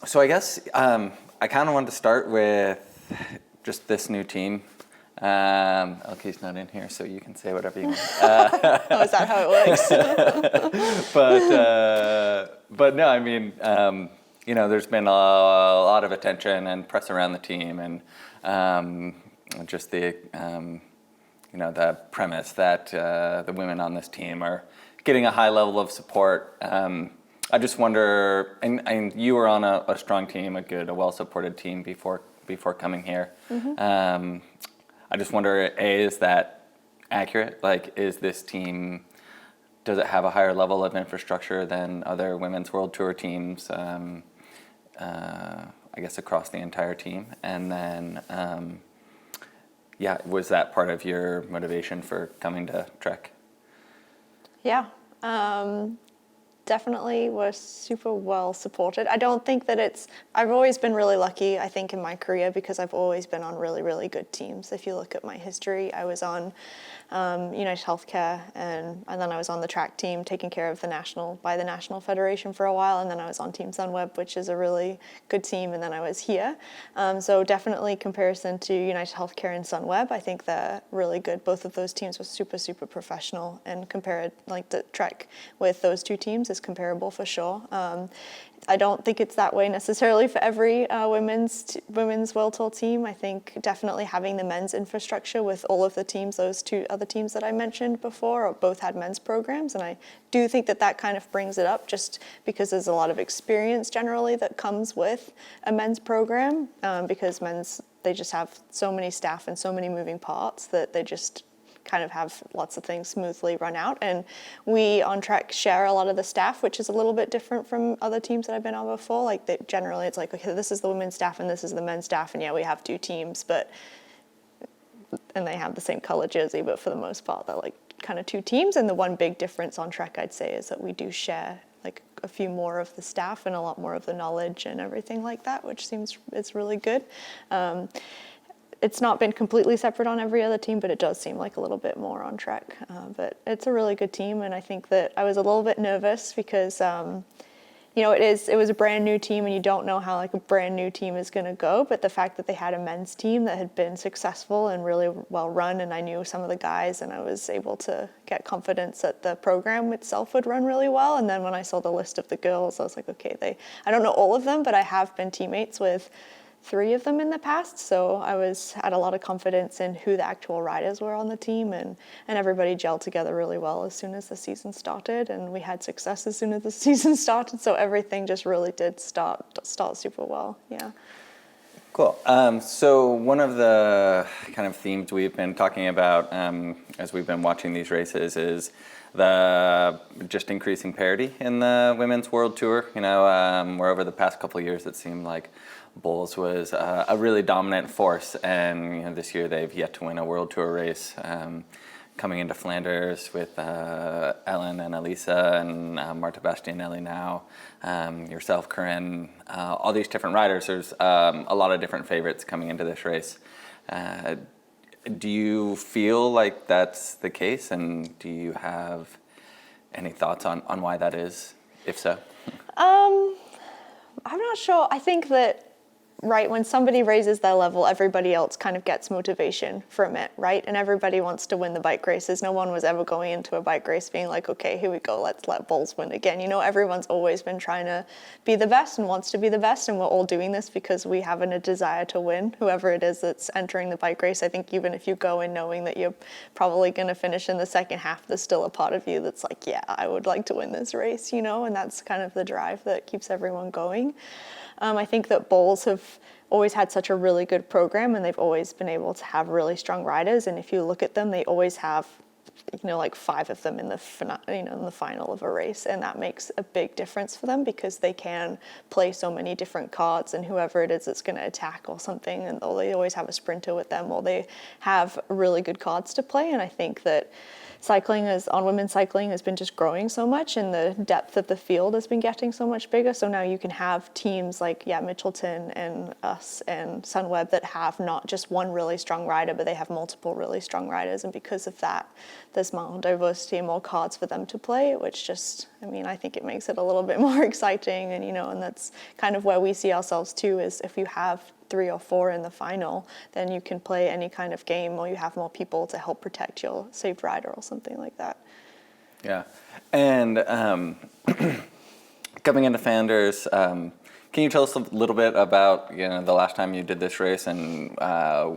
So I guess I kind of wanted to start with just this new team. Elke's not in here, so you can say whatever you want. Oh, is that how it works? But no, I mean, there's been a lot of attention and press around the team, and just the the premise that the women on this team are getting a high level of support. I just wonder, and you were on a strong team, a well-supported team before coming here. Mm-hmm. I just wonder, A, is that accurate? Like, is this team, does it have a higher level of infrastructure than other women's world tour teams, I guess across the entire team? And then, was that part of your motivation for coming to Trek? Yeah. Definitely was super well supported. I don't think that I've always been really lucky, I think, in my career because I've always been on really, really good teams. If you look at my history, I was on United Healthcare and then I was on the track team taken care of by the National Federation for a while, and then I was on Team Sunweb, which is a really good team, and then I was here. So definitely comparison to United Healthcare and Sunweb, I think they're really good. Both of those teams were super, super professional, and compared like the Trek with those two teams is comparable for sure. I don't think it's that way necessarily for every women's World Tour team. I think definitely having the men's infrastructure with all of the teams, those two other teams that I mentioned before, both had men's programs, and I do think that kind of brings it up just because there's a lot of experience generally that comes with a men's program, because they just have so many staff and so many moving parts that they just kind of have lots of things smoothly run out. And we on Trek share a lot of the staff, which is a little bit different from other teams that I've been on before. Like generally it's like, okay, this is the women's staff and this is the men's staff, and yeah, we have two teams, and they have the same color jersey, but for the most part they're like kind of two teams. And the one big difference on Trek, I'd say, is that we do share like a few more of the staff and a lot more of the knowledge and everything like that, which it's really good. It's not been completely separate on every other team, but it does seem like a little bit more on Trek. But it's a really good team, and I think that I was a little bit nervous because, it was a brand new team, and you don't know how like a brand new team is going to go. But the fact that they had a men's team that had been successful and really well run, and I knew some of the guys, and I was able to get confidence that the program itself would run really well. And then when I saw the list of the girls, I was like, okay, I don't know all of them, but I have been teammates with 3 of them in the past, so I had a lot of confidence in who the actual riders were on the team, and everybody gelled together really well as soon as the season started, and we had success as soon as the season started, so everything just really did start super well. Yeah. Cool. So one of the kind of themes we've been talking about as we've been watching these races is the just increasing parity in the women's world tour. Where over the past couple of years it seemed like Bulls was a really dominant force, and this year they've yet to win a world tour race. Coming into Flanders with Ellen and Elisa and Marta Bastianelli now, yourself, Corinne, all these different riders. There's a lot of different favorites coming into this race. Do you feel like that's the case, and do you have any thoughts on why that is, if so? I'm not sure. I think that when somebody raises their level, everybody else kind of gets motivation from it, right? And everybody wants to win the bike races. No one was ever going into a bike race being like, okay, here we go, let's let Bulls win again. Everyone's always been trying to be the best and wants to be the best, and we're all doing this because we have a desire to win. Whoever it is that's entering the bike race, I think even if you go in knowing that you're probably going to finish in the second half, there's still a part of you that's like, yeah, I would like to win this race, and that's kind of the drive that keeps everyone going. I think that Bulls have always had such a really good program, and they've always been able to have really strong riders. And if you look at them, they always have, like 5 of them in the final of a race, and that makes a big difference for them because they can play so many different cards, and whoever it is that's going to attack or something, and they always have a sprinter with them, or they have really good cards to play. And I think that women's cycling has been just growing so much, and the depth of the field has been getting so much bigger. So now you can have teams like Mitchelton and us and Sunweb that have not just one really strong rider, but they have multiple really strong riders. And because of that, there's more diversity and more cards for them to play, which just, I mean, I think it makes it a little bit more exciting. And, and that's kind of where we see ourselves too, is if you have 3 or 4 in the final, then you can play any kind of game, or you have more people to help protect your saved rider or something like that. Yeah. And coming into Flanders, can you tell us a little bit about the last time you did this race and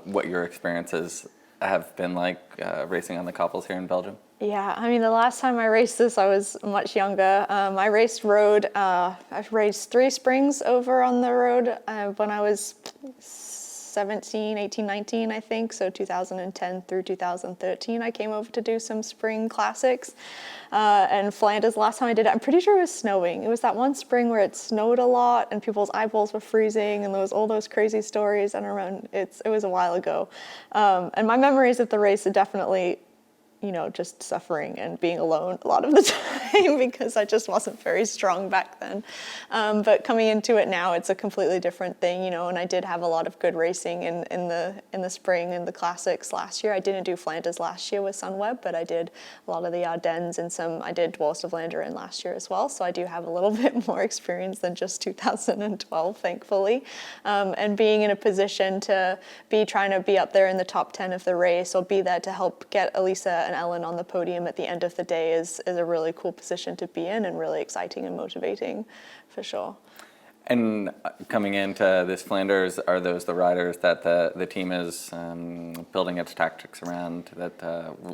what your experiences have been like racing on the cobbles here in Belgium? Yeah, I mean, the last time I raced this, I was much younger. I raced road. I've raced 3 springs over on the road when I was 17, 18, 19, I think. So 2010 through 2013, I came over to do some spring classics. And Flanders, last time I did it, I'm pretty sure it was snowing. It was that one spring where it snowed a lot and people's eyeballs were freezing and there was all those crazy stories. And around, it was a while ago. And my memories of the race are definitely just suffering and being alone a lot of the time because I just wasn't very strong back then. But coming into it now, it's a completely different thing, and I did have a lot of good racing in the spring and the classics last year. I didn't do Flanders last year with Sunweb, but I did a lot of the Ardennes and I did Dwars of Vlaanderen last year as well. So I do have a little bit more experience than just 2012, thankfully. And being in a position to be trying to be up there in the top 10 of the race or be there to help get Elisa and Ellen on the podium at the end of the day is a really cool position to be in and really exciting and motivating for sure. And coming into this Flanders, are those the riders that the team is building its tactics around that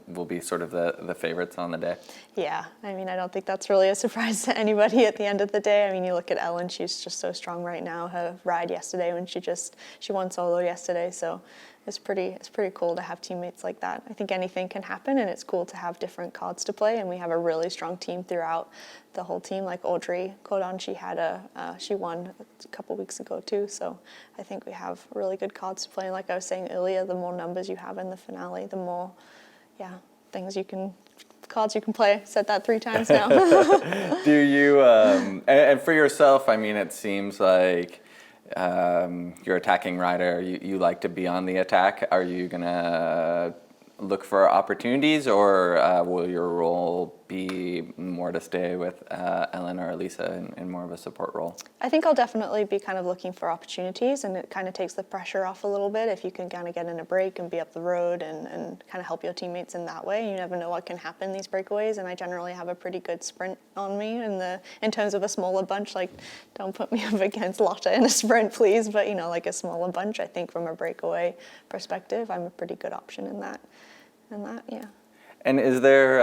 will be sort of the favorites on the day? Yeah, I mean, I don't think that's really a surprise to anybody at the end of the day. I mean, you look at Ellen, she's just so strong right now. Her ride yesterday when she won solo yesterday, so it's pretty cool to have teammates like that. I think anything can happen, and it's cool to have different cards to play, and we have a really strong team throughout the whole team. Like Audrey Cordon, she won a couple weeks ago too, so I think we have really good cards to play. And like I was saying earlier, the more numbers you have in the finale, the more, cards you can play. I said that 3 times now. Do you, and for yourself, I mean, it seems like you're attacking rider, you like to be on the attack. Are you gonna look for opportunities, or will your role be more to stay with Ellen or Elisa in more of a support role? I think I'll definitely be kind of looking for opportunities, and it kind of takes the pressure off a little bit if you can kind of get in a break and be up the road and kind of help your teammates in that way. You never know what can happen in these breakaways, and I generally have a pretty good sprint on me in terms of a smaller bunch. Like, don't put me up against Lotta in a sprint, please, but like a smaller bunch, I think from a breakaway perspective, I'm a pretty good option in that, yeah. And is there,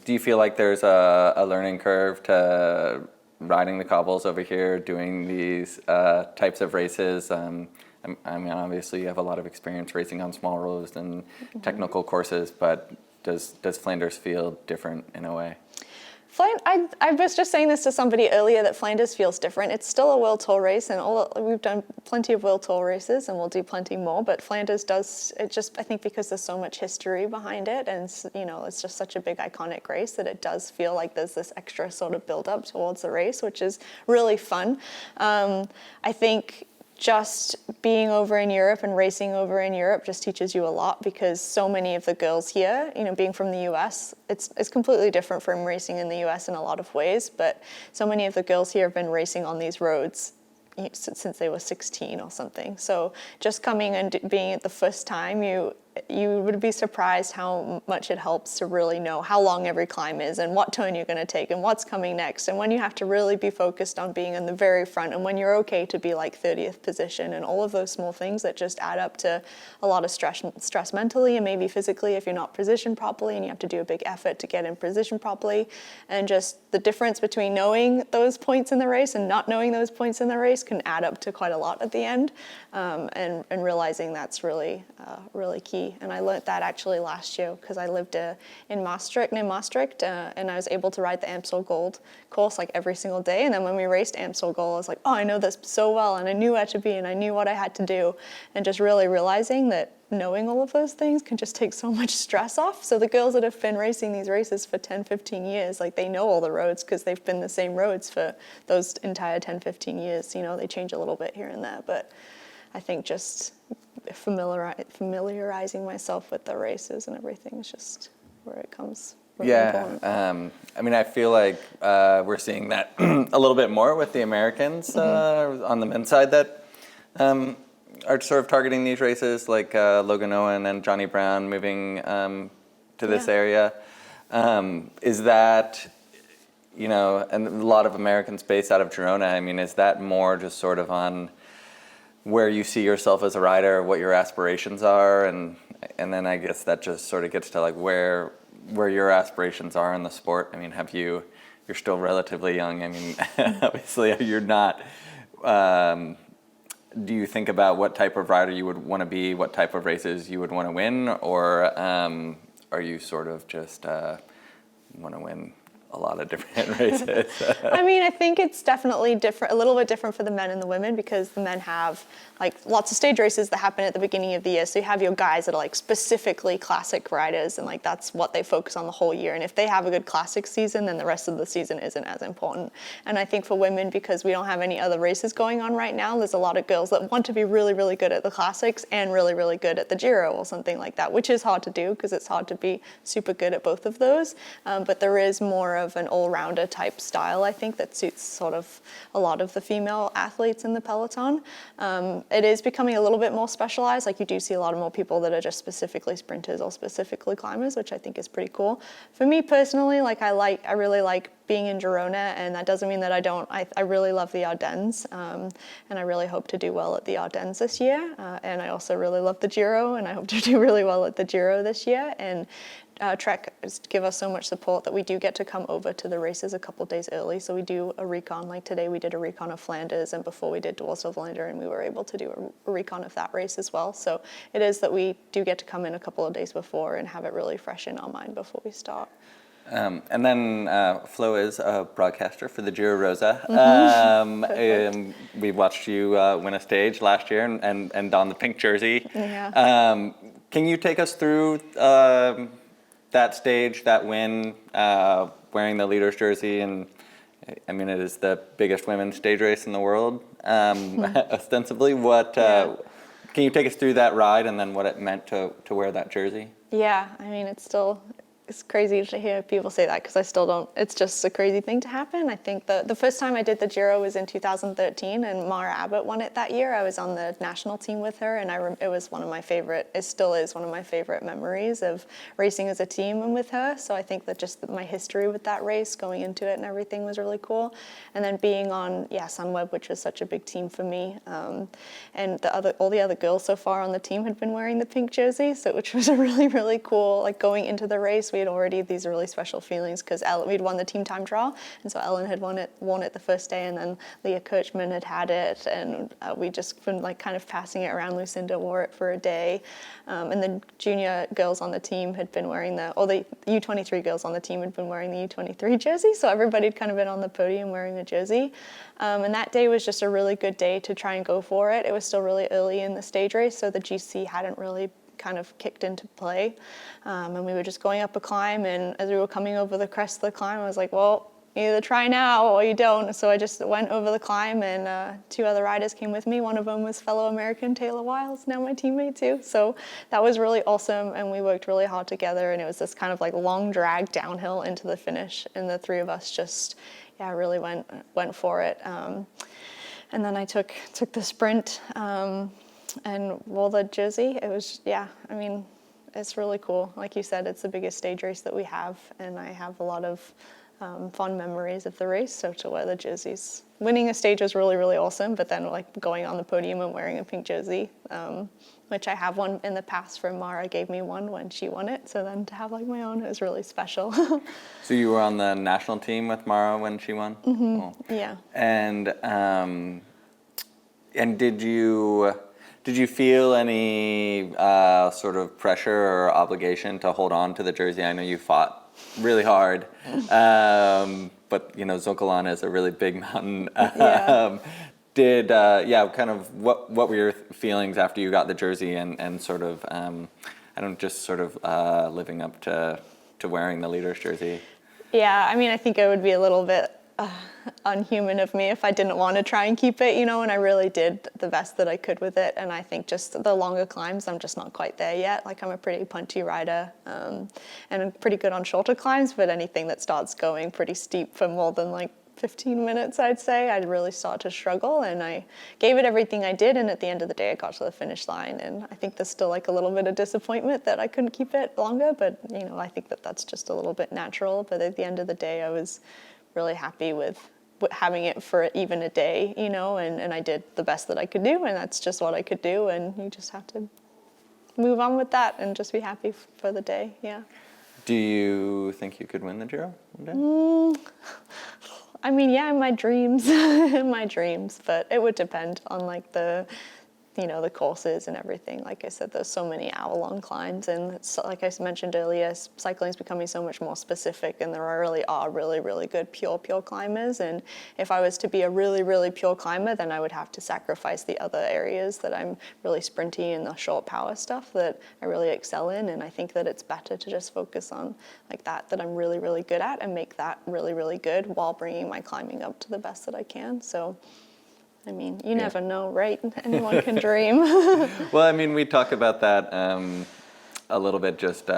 do you feel like there's a learning curve to riding the cobbles over here, doing these types of races? I mean, obviously you have a lot of experience racing on small roads and technical courses, but does Flanders feel different in a way? I was just saying this to somebody earlier that Flanders feels different. It's still a World Tour race, and we've done plenty of World Tour races, and we'll do plenty more. But Flanders does it just, I think, because there's so much history behind it, and it's just such a big iconic race that it does feel like there's this extra sort of build up towards the race, which is really fun. I think just being over in Europe and racing over in Europe just teaches you a lot, because so many of the girls here, being from the US, it's completely different from racing in the US in a lot of ways, but so many of the girls here have been racing on these roads since they were 16 or something. So just coming and being it the first time, you would be surprised how much it helps to really know how long every climb is and what turn you're going to take and what's coming next, and when you have to really be focused on being in the very front, and when you're okay to be like 30th position, and all of those small things that just add up to a lot of stress mentally and maybe physically if you're not positioned properly and you have to do a big effort to get in position properly. And just the difference between knowing those points in the race and not knowing those points in the race can add up to quite a lot at the end, and realizing that's really key. And I learned that actually last year because I lived in Maastricht, near Maastricht, and I was able to ride the Amstel Gold course like every single day. And then when we raced Amstel Gold, I was like, oh, I know this so well, and I knew where to be, and I knew what I had to do. And just really realizing that knowing all of those things can just take so much stress off. So the girls that have been racing these races for 10, 15 years, like they know all the roads because they've been the same roads for those entire 10, 15 years. They change a little bit here and there, but I think just familiarizing myself with the races and everything is just where it comes really Yeah, important. I mean, I feel like we're seeing that a little bit more with the Americans on the men's side that are sort of targeting these races, like Logan Owen and Johnny Brown moving to this area. Is that, you know, and a lot of Americans based out of Girona, I mean, is that more just sort of on where you see yourself as a rider, what your aspirations are, and then I guess that just sort of gets to like where your aspirations are in the sport? I mean, you're still relatively young. I mean, obviously you're not. Do you think about what type of rider you would want to be, what type of races you would want to win, or are you sort of just want to win a lot of different races? I mean, I think it's definitely different, a little bit different for the men and the women, because the men have like lots of stage races that happen at the beginning of the year. So you have your guys that are like specifically classic riders, and like that's what they focus on the whole year. And if they have a good classic season, then the rest of the season isn't as important. And I think for women, because we don't have any other races going on right now, there's a lot of girls that want to be really, really good at the classics and really, really good at the Giro or something like that, which is hard to do because it's hard to be super good at both of those. But there is more of an all-rounder type style, I think, that suits sort of a lot of the female athletes in the peloton. It is becoming a little bit more specialized. Like you do see a lot of more people that are just specifically sprinters or specifically climbers, which I think is pretty cool. For me personally, like I really like being in Girona, and that doesn't mean that I don't. I really love the Ardennes, and I really hope to do well at the Ardennes this year. And I also really love the Giro, and I hope to do really well at the Giro this year. And Trek give us so much support that we do get to come over to the races a couple days early. So we do a recon, like today we did a recon of Flanders, and before we did Dwars-Vlaanderen, and we were able to do a recon of that race as well. So it is that we do get to come in a couple of days before and have it really fresh in our mind before we start. And then Flo is a broadcaster for the Giro Rosa. We watched you win a stage last year and don the pink jersey. Yeah. Can you take us through that stage, that win, wearing the leader's jersey? And I mean, it is the biggest women's stage race in the world, ostensibly. Can you take us through that ride and then what it meant to wear that jersey? Yeah, I mean, it's crazy to hear people say that because I still don't, it's just a crazy thing to happen. I think the first time I did the Giro was in 2013, and Mara Abbott won it that year. I was on the national team with her, and it was one of my favorite, it still is one of my favorite memories of racing as a team and with her. So I think that just my history with that race, going into it and everything, was really cool. And then being on, Sunweb, which was such a big team for me. And all the other girls so far on the team had been wearing the pink jersey, which was a really, really cool, like going into the race, we had already these really special feelings because we'd won the team time trial, and so Ellen had won it the first day, and then Leah Kirchman had it, and we just been like kind of passing it around. Lucinda wore it for a day, and the junior girls on the team had been wearing the U23 girls on the team had been wearing the U23 jersey, so everybody had kind of been on the podium wearing a jersey. And that day was just a really good day to try and go for it. It was still really early in the stage race, so the GC hadn't really kind of kicked into play, and we were just going up a climb, and as we were coming over the crest of the climb, I was like, well, either try now or you don't. So I just went over the climb, and two other riders came with me. One of them was fellow American Taylor Wiles, now my teammate too. So that was really awesome, and we worked really hard together, and it was this kind of like long drag downhill into the finish, and the three of us just really went for it. And then I took the sprint and wore the jersey. It was, I mean, it's really cool. Like you said, it's the biggest stage race that we have, and I have a lot of fond memories of the race. So to wear the jerseys, winning a stage was really, really awesome, but then like going on the podium and wearing a pink jersey, which I have one in the past from Mara, gave me one when she won it. So then to have like my own, it was really special. So you were on the national team with Mara when she won? Mm-hmm. Cool. Yeah. And did you feel any sort of pressure or obligation to hold on to the jersey? I know you fought really hard, but you know, Zocolan is a really big mountain. Kind of what were your feelings after you got the jersey and sort of living up to wearing the leader's jersey? Yeah, I mean, I think it would be a little bit unhuman of me if I didn't want to try and keep it, and I really did the best that I could with it. And I think just the longer climbs, I'm just not quite there yet. Like, I'm a pretty punchy rider, and I'm pretty good on shorter climbs, but anything that starts going pretty steep for more than like 15 minutes, I'd say, I'd really start to struggle. And I gave it everything I did, and at the end of the day I got to the finish line, and I think there's still like a little bit of disappointment that I couldn't keep it longer, but I think that that's just a little bit natural. But at the end of the day, I was really happy with having it for even a day, and I did the best that I could do, and that's just what I could do, and you just have to move on with that and just be happy for the day. Yeah. Do you think you could win the Giro one day? I mean, yeah, in my dreams, but it would depend on like the courses and everything. Like I said, there's so many hour-long climbs, and it's, like I mentioned earlier, cycling is becoming so much more specific, and there are really, really good pure climbers. And if I was to be a really, really pure climber, then I would have to sacrifice the other areas that I'm really sprinty and the short power stuff that I really excel in. And I think that it's better to just focus on like that I'm really, really good at, and make that really, really good while bringing my climbing up to the best that I can. So I mean, you never know, right? Anyone can dream. Well, I mean, we talk about that a little bit just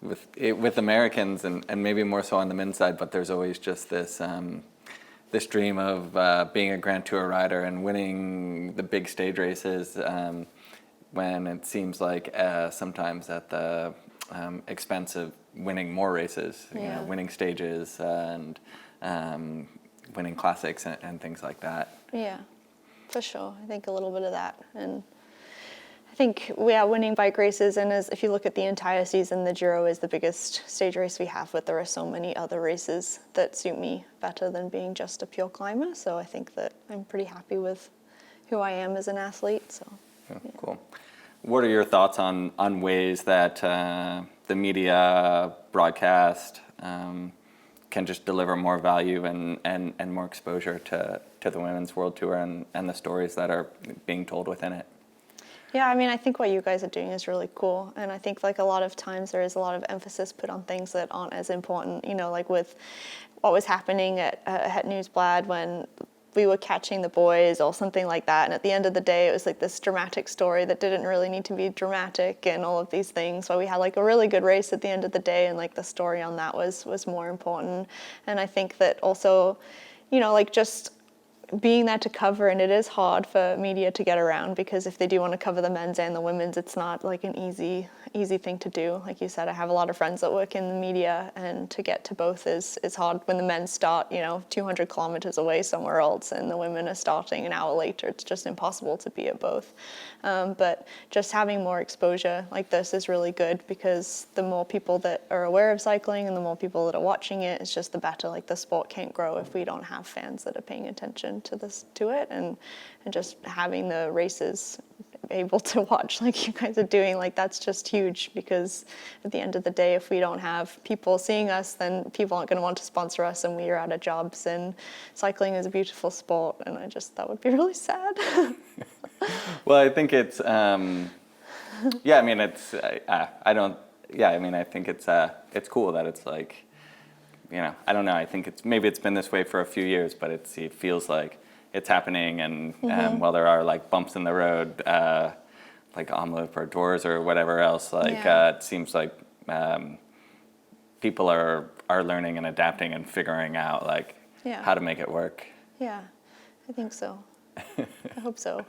with Americans, and maybe more so on the men's side, but there's always just this dream of being a Grand Tour rider and winning the big stage races, when it seems like sometimes at the expense of winning more races, winning stages and winning classics and things like that. Yeah, for sure. I think a little bit of that. And I think we are winning bike races, and if you look at the entire season, the Giro is the biggest stage race we have, but there are so many other races that suit me better than being just a pure climber. So I think that I'm pretty happy with who I am as an athlete. So yeah. Cool. What are your thoughts on ways that the media broadcast can just deliver more value and more exposure to the Women's World Tour and the stories that are being told within it? Yeah, I mean, I think what you guys are doing is really cool. And I think like a lot of times there is a lot of emphasis put on things that aren't as important, like with what was happening at Het Nieuwsblad when we were catching the boys or something like that. And at the end of the day, it was like this dramatic story that didn't really need to be dramatic and all of these things. So we had like a really good race at the end of the day, and like the story on that was more important. And I think that also, like just being there to cover, and it is hard for media to get around, because if they do want to cover the men's and the women's, it's not like an easy thing to do. Like you said, I have a lot of friends that work in the media, and to get to both is hard when the men start 200 kilometers away somewhere else, and the women are starting an hour later. It's just impossible to be at both. But just having more exposure like this is really good, because the more people that are aware of cycling and the more people that are watching it, it's just the better. Like the sport can't grow if we don't have fans that are paying attention to it, and just having the races able to watch like you guys are doing, like that's just huge, because at the end of the day, if we don't have people seeing us, then people aren't going to want to sponsor us, and we are out of jobs. And cycling is a beautiful sport, and that would be really sad. Well, I think it's yeah, I mean, I think it's cool that it's like, I don't know, I think maybe it's been this way for a few years, but it feels like it's happening, and while there are like bumps in the road, like omelette or doors or whatever else, like it seems like people are learning and adapting and figuring out like how to make it work. Yeah, I think so. I hope so.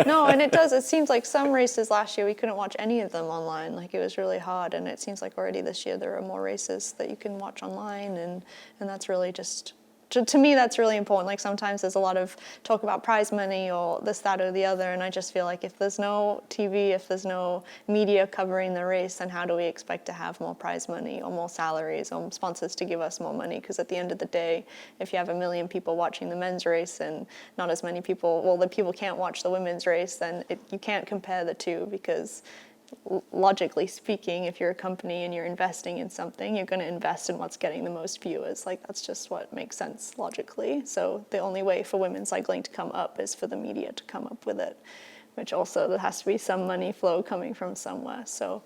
No, and it does. It seems like some races last year we couldn't watch any of them online. Like it was really hard, and it seems like already this year there are more races that you can watch online, and that's really just. To me, that's really important. Like sometimes there's a lot of talk about prize money or this, that, or the other, and I just feel like if there's no TV, if there's no media covering the race, then how do we expect to have more prize money or more salaries or sponsors to give us more money? Because at the end of the day, if you have 1 million people watching the men's race and not as many people, the people can't watch the women's race, then you can't compare the two, because logically speaking, if you're a company and you're investing in something, you're going to invest in what's getting the most viewers. Like that's just what makes sense logically. So the only way for women's cycling to come up is for the media to come up with it, which also there has to be some money flow coming from somewhere. So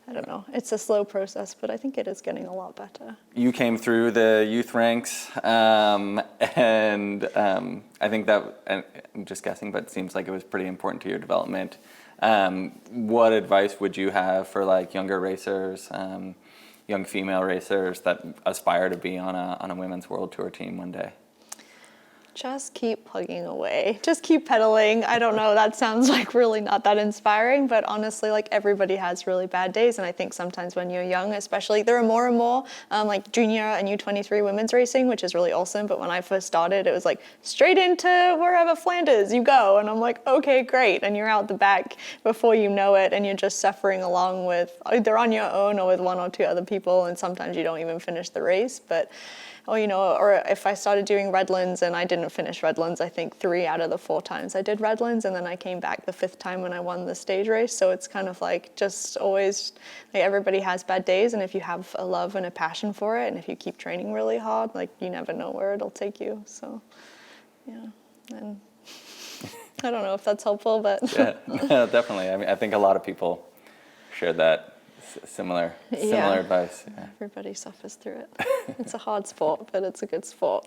I don't know. It's a slow process, but I think it is getting a lot better. You came through the youth ranks, and I think that, and I'm just guessing, but it seems like it was pretty important to your development. What advice would you have for like younger racers, young female racers that aspire to be on a women's world tour team one day? Just keep plugging away. Just keep pedaling. I don't know, that sounds like really not that inspiring, but honestly, like everybody has really bad days. And I think sometimes when you're young, especially, there are more and more like junior and U23 women's racing, which is really awesome. But when I first started, it was like straight into wherever Flanders you go. And I'm like, okay, great. And you're out the back before you know it. And you're just suffering along with either on your own or with one or two other people. And sometimes you don't even finish the race. But or, you know, or if I started doing Redlands and I didn't finish Redlands, I think 3 out of the 4 times I did Redlands, and then I came back the 5th time when I won the stage race. So it's kind of like just always, like everybody has bad days, and if you have a love and a passion for it, and if you keep training really hard, like you never know where it'll take you. So, yeah, and I don't know if that's helpful, but Yeah, no, definitely. I mean, I think a lot of people share that similar advice. Yeah. Everybody suffers through it. It's a hard sport, but it's a good sport.